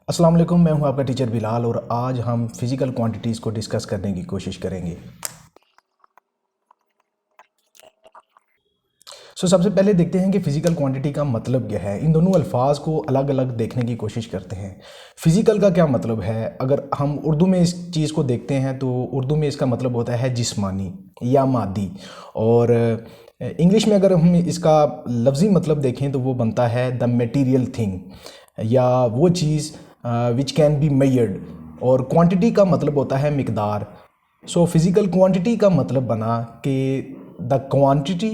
अस्सलाम वालेकुम, मैं हूं आपका टीचर बिलाल और आज हम फिज़िकल क्वांटिटीज़ को डिस्कस करने की कोशिश करेंगे। सबसे पहले देखते हैं कि फ़िज़िकल क्वांटिटी का मतलब क्या है। इन दोनों अल्फाज को अलग अलग देखने की कोशिश करते हैं। फ़िज़िकल का क्या मतलब है? अगर हम उर्दू में इस चीज़ को देखते हैं तो उर्दू में इसका मतलब होता है जिस्मानी या मादी, और इंग्लिश में अगर हम इसका लफ्ज़ी मतलब देखें तो वो बनता है द मटेरियल थिंग, या वो चीज़ विच कैन बी मेजर्ड। और क्वांटिटी का मतलब होता है मिकदार। फिज़िकल क्वांटिटी का मतलब बना कि the quantity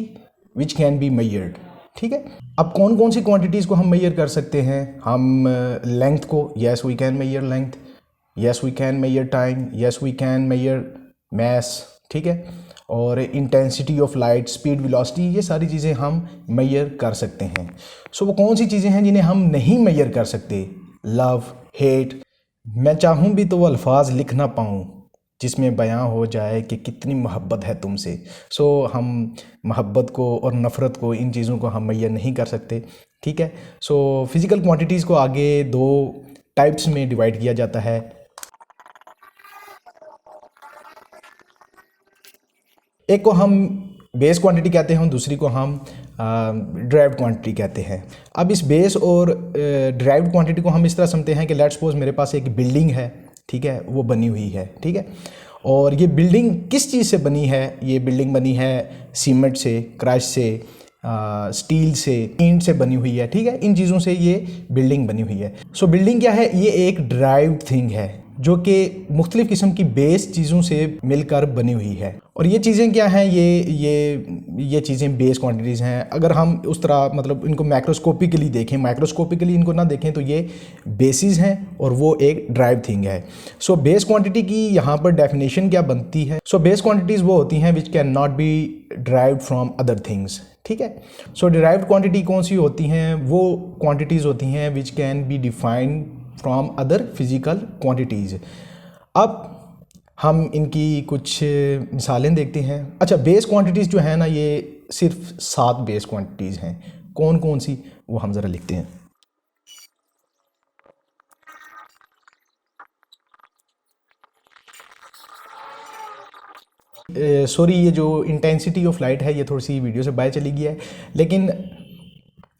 which can be measured. ठीक है, अब कौन कौन सी क्वांटिटीज़ को हम मेजर कर सकते हैं? हम लेंथ को, yes we can measure length, yes we can measure time, yes we can measure mass. ठीक है, और intensity of light, speed, velocity, ये सारी चीज़ें हम मेजर कर सकते हैं। वो कौन सी चीज़ें हैं जिन्हें हम नहीं मेजर कर सकते? Love, hate. मैं चाहूँ भी तो वो अल्फाज लिख ना पाऊँ जिसमें बयां हो जाए कि कितनी मोहब्बत है तुमसे। हम मोहब्बत को और नफ़रत को, इन चीज़ों को हम मेजर नहीं कर सकते। ठीक है, फिज़िकल क्वांटिटीज़ को आगे दो टाइप्स में डिवाइड किया जाता है। एक को हम बेस क्वांटिटी कहते हैं और दूसरी को हम ड्राइव्ड क्वांटिटी कहते हैं। अब इस बेस और ड्राइव्ड क्वांटिटी को हम इस तरह समझते हैं कि लेट्स सपोज मेरे पास एक बिल्डिंग है, ठीक है, वो बनी हुई है, ठीक है, और ये बिल्डिंग किस चीज़ से बनी है? ये बिल्डिंग बनी है सीमेंट से, क्रश से, स्टील से, ईंट से बनी हुई है। ठीक है, इन चीज़ों से ये बिल्डिंग बनी हुई है। बिल्डिंग क्या है? ये एक ड्राइव्ड थिंग है जो कि मुख्तलिफ़ किस्म की बेस चीज़ों से मिलकर बनी हुई है। और ये चीज़ें क्या हैं? ये चीज़ें बेस क्वांटिटीज़ हैं। अगर हम उस तरह मतलब इनको मैक्रोस्कोपिकली देखें, माइक्रोस्कोपिकली इनको ना देखें, तो ये बेसिस हैं और वो एक ड्राइव थिंग है। बेस क्वांटिटी की यहाँ पर डेफिनेशन क्या बनती है? बेस क्वांटिटीज़ वो होती हैं which can not be derived from other things. ठीक है, डिराइव्ड क्वांटिटी कौन सी होती हैं? वो क्वांटिटीज़ होती हैं which can be defined from other physical quantities. अब हम इनकी कुछ मिसालें देखते हैं। अच्छा, बेस क्वांटिटीज़ जो है ना, ये सिर्फ 7 बेस क्वांटिटीज़ हैं। कौन कौन सी, वो हम ज़रा लिखते हैं। सॉरी, ये जो इंटेंसिटी ऑफ लाइट है ये थोड़ी सी वीडियो से बाहर चली गई है, लेकिन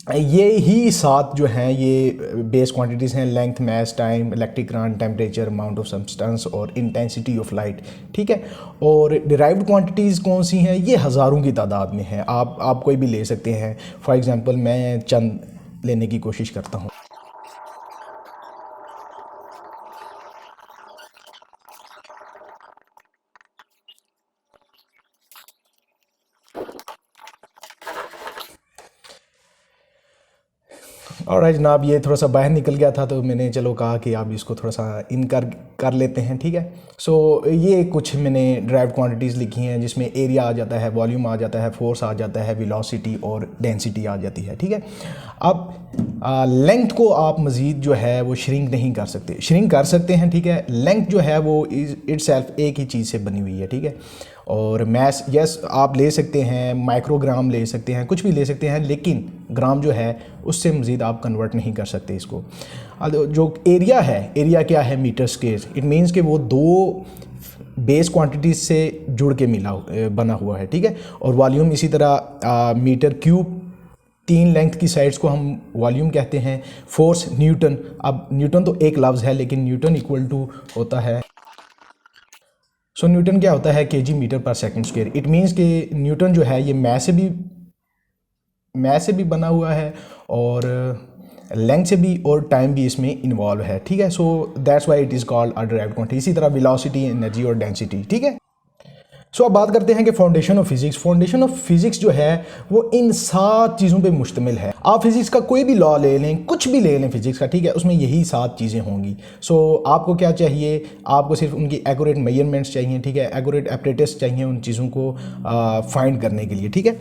ये ही 7 जो हैं ये बेस क्वांटिटीज़ हैं: length, mass, time, electric current, temperature, amount of substance और इंटेंसिटी ऑफ लाइट। ठीक है, और डिराइव्ड क्वांटिटीज़ कौन सी हैं? ये हज़ारों की तादाद में हैं। आप कोई भी ले सकते हैं। फॉर एग्जांपल मैं चंद लेने की कोशिश करता हूँ। और जनाब, ये थोड़ा सा बाहर निकल गया था तो मैंने चलो कहा कि आप इसको थोड़ा सा इन कर लेते हैं। ठीक है, ये कुछ मैंने ड्राइव्ड क्वांटिटीज़ लिखी हैं जिसमें एरिया आ जाता है, वॉल्यूम आ जाता है, फोर्स आ जाता है, वेलोसिटी और डेंसिटी आ जाती है। ठीक है, अब लेंथ को आप मज़ीद जो है वो श्रिंक नहीं कर सकते। श्रिंक कर सकते हैं, ठीक है, लेंथ जो है वो इटसेल्फ एक ही चीज़ से बनी हुई है। ठीक है, और मैस, यस, आप ले सकते हैं, माइक्रोग्राम ले सकते हैं, कुछ भी ले सकते हैं, लेकिन ग्राम जो है उससे मज़ीद आप कन्वर्ट नहीं कर सकते इसको। जो एरिया है, एरिया क्या है? Metre square. इट मीन्स कि वो दो बेस क्वांटिटीज से जुड़ के बना हुआ है। ठीक है, और वॉल्यूम इसी तरह मीटर क्यूब, 3 लेंथ की साइड्स को हम वॉल्यूम कहते हैं। Force Newton. अब न्यूटन तो एक लफ्ज़ है, लेकिन न्यूटन इक्वल टू होता है, न्यूटन क्या होता है? केजी मीटर पर सेकंड स्क्वायर। इट मीन्स कि न्यूटन जो है ये मैथ से भी बना हुआ है और लेंथ से भी, और टाइम भी इसमें इन्वॉल्व है। ठीक है, that's why it is called a derived quantity. इसी तरह वेलोसिटी, एनर्जी और डेंसिटी। ठीक है, अब बात करते हैं कि foundation of physics. Foundation of physics जो है वो इन 7 चीज़ों पे मुश्तमिल है। आप फिजिक्स का कोई भी लॉ ले लें, कुछ भी ले लें फिजिक्स का, ठीक है, उसमें यही 7 चीज़ें होंगी। आपको क्या चाहिए? आपको सिर्फ उनकी एक्यूरेट मेजरमेंट्स चाहिए। ठीक है, एक्यूरेट एपरेटस चाहिए उन चीज़ों को फाइंड करने के लिए। ठीक है,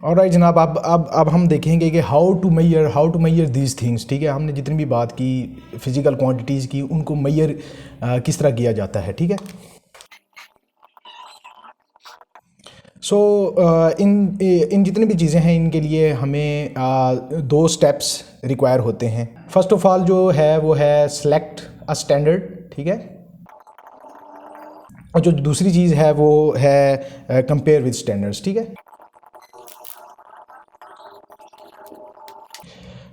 और राइट जनाब, अब हम देखेंगे कि how to measure these things. ठीक है, हमने जितनी भी बात की फिज़िकल क्वांटिटीज़ की, उनको मैयर किस तरह किया जाता है। ठीक है, इन जितनी भी चीज़ें हैं इनके लिए हमें 2 स्टेप्स रिक्वायर होते हैं। फर्स्ट ऑफ ऑल जो है वो है सेलेक्ट अ स्टैंडर्ड, ठीक है। और जो दूसरी चीज़ है वो है कंपेयर विद स्टैंडर्ड्स, ठीक है।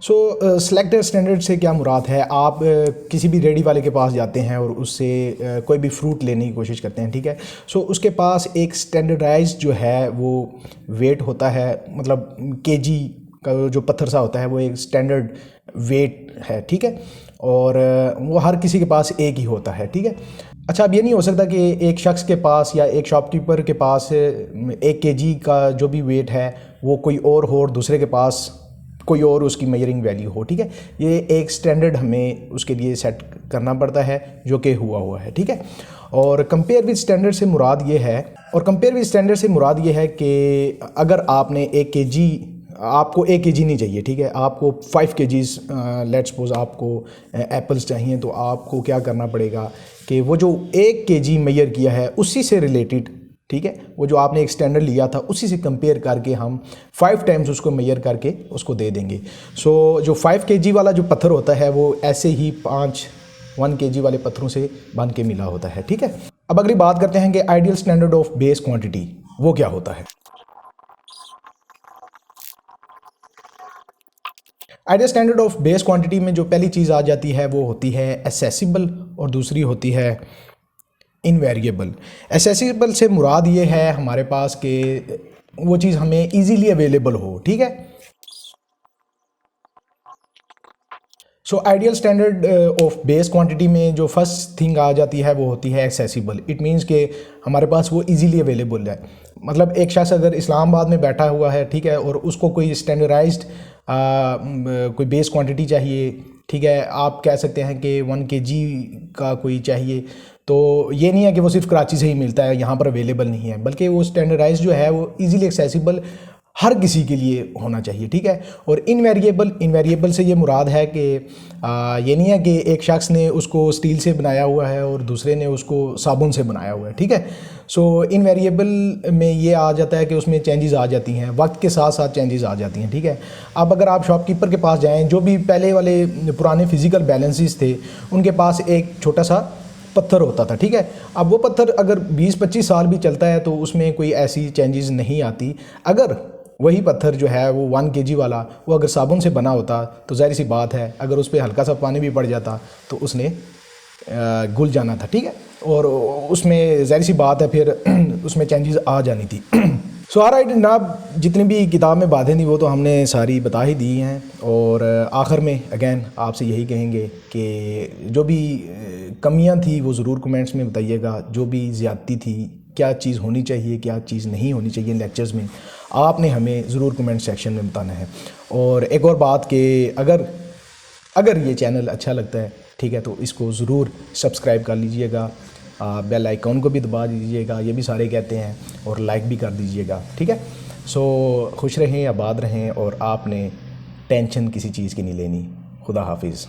सो सेलेक्टेड स्टैंडर्ड से क्या मुराद है, आप किसी भी रेडी वाले के पास जाते हैं और उससे कोई भी फ्रूट लेने की कोशिश करते हैं, ठीक है। सो उसके पास एक स्टैंडर्डाइज जो है वो वेट होता है, मतलब केजी का जो पत्थर सा होता है वो एक स्टैंडर्ड वेट है, ठीक है। और वो हर किसी के पास एक ही होता है, ठीक है। अच्छा, अब ये नहीं हो सकता कि एक शख्स के पास या एक शॉपकीपर के पास 1 kg का जो भी वेट है वो कोई और दूसरे के पास कोई और उसकी मेजरिंग वैल्यू हो, ठीक है। ये एक स्टैंडर्ड हमें उसके लिए सेट करना पड़ता है जो कि हुआ है, ठीक है। और कंपेयर विद स्टैंडर्ड से मुराद ये है, कि अगर आपने 1 kg, आपको 1 kg नहीं चाहिए, ठीक है, आपको 5 kgs, लेट्स सपोज आपको एप्पल्स चाहिए, तो आपको क्या करना पड़ेगा कि वो जो 1 kg मेजर किया है उसी से रिलेटेड, ठीक है, वो जो आपने एक स्टैंडर्ड लिया था उसी से कंपेयर करके हम 5 टाइम्स उसको मेजर करके उसको दे देंगे। सो जो 5 kg वाला जो पत्थर होता है वो ऐसे ही 1 kg वाले पत्थरों से बन के मिला होता है, ठीक है। अब अगली बात करते हैं कि ideal standard of base quantity वो क्या होता है। Ideal standard of base quantity में जो पहली चीज़ आ जाती है वो होती है एसेसिबल और दूसरी होती है इनवेरिएबल। एसेसिबल से मुराद ये है हमारे पास कि वो चीज़ हमें इजीली अवेलेबल हो, ठीक है। So ideal standard of base quantity में जो फर्स्ट थिंग आ जाती है वो होती है एक्सेसिबल। इट मीन्स कि हमारे पास वो इजीली अवेलेबल है। मतलब एक शख्स अगर इस्लामाबाद में बैठा हुआ है, ठीक है, और उसको कोई स्टैंडर्डाइज्ड कोई बेस क्वांटिटी चाहिए, ठीक है, आप कह सकते हैं कि 1 kg का कोई चाहिए, तो ये नहीं है कि वो सिर्फ कराची से ही मिलता है, यहाँ पर अवेलेबल नहीं है, बल्कि वो स्टैंडर्डाइज जो है वो इजीली एक्सेसिबल हर किसी के लिए होना चाहिए, ठीक है। और इनवेरिएबल से ये मुराद है कि ये नहीं है कि एक शख्स ने उसको स्टील से बनाया हुआ है और दूसरे ने उसको साबुन से बनाया हुआ है, ठीक है। सो इनवेरिएबल में ये आ जाता है कि उसमें चेंजेस आ जाती हैं, वक्त के साथ साथ चेंजेस आ जाती हैं, ठीक है। अब अगर आप शॉपकीपर के पास जाएँ, जो भी पहले वाले पुराने फिज़िकल बैलेंसेस थे उनके पास एक छोटा सा पत्थर होता था, ठीक है। अब वो पत्थर अगर 20-25 साल भी चलता है तो उसमें कोई ऐसी चेंजेस नहीं आती। अगर वही पत्थर जो है वो 1 kg वाला वो अगर साबुन से बना होता तो जाहिर सी बात है अगर उस पर हल्का सा पानी भी पड़ जाता तो उसने घुल जाना था, ठीक है। और उसमें जाहिर सी बात है फिर उसमें चेंजेस आ जानी थी। सो ऑलराइट जनाब, जितनी भी किताब में बातें थी वो तो हमने सारी बता ही दी हैं। और आखिर में अगेन आपसे यही कहेंगे कि जो भी कमियां थी वो ज़रूर कमेंट्स में बताइएगा। जो भी ज़्यादती थी, क्या चीज़ होनी चाहिए, क्या चीज़ नहीं होनी चाहिए लेक्चर्स में, आपने हमें ज़रूर कमेंट सेक्शन में बताना है। और एक और बात कि अगर ये चैनल अच्छा लगता है, ठीक है, तो इसको ज़रूर सब्सक्राइब कर लीजिएगा, बेल आइकॉन को भी दबा दीजिएगा, ये भी सारे कहते हैं, और लाइक भी कर दीजिएगा, ठीक है। सो खुश रहें, आबाद रहें, और आपने टेंशन किसी चीज़ की नहीं लेनी। खुदा हाफिज़।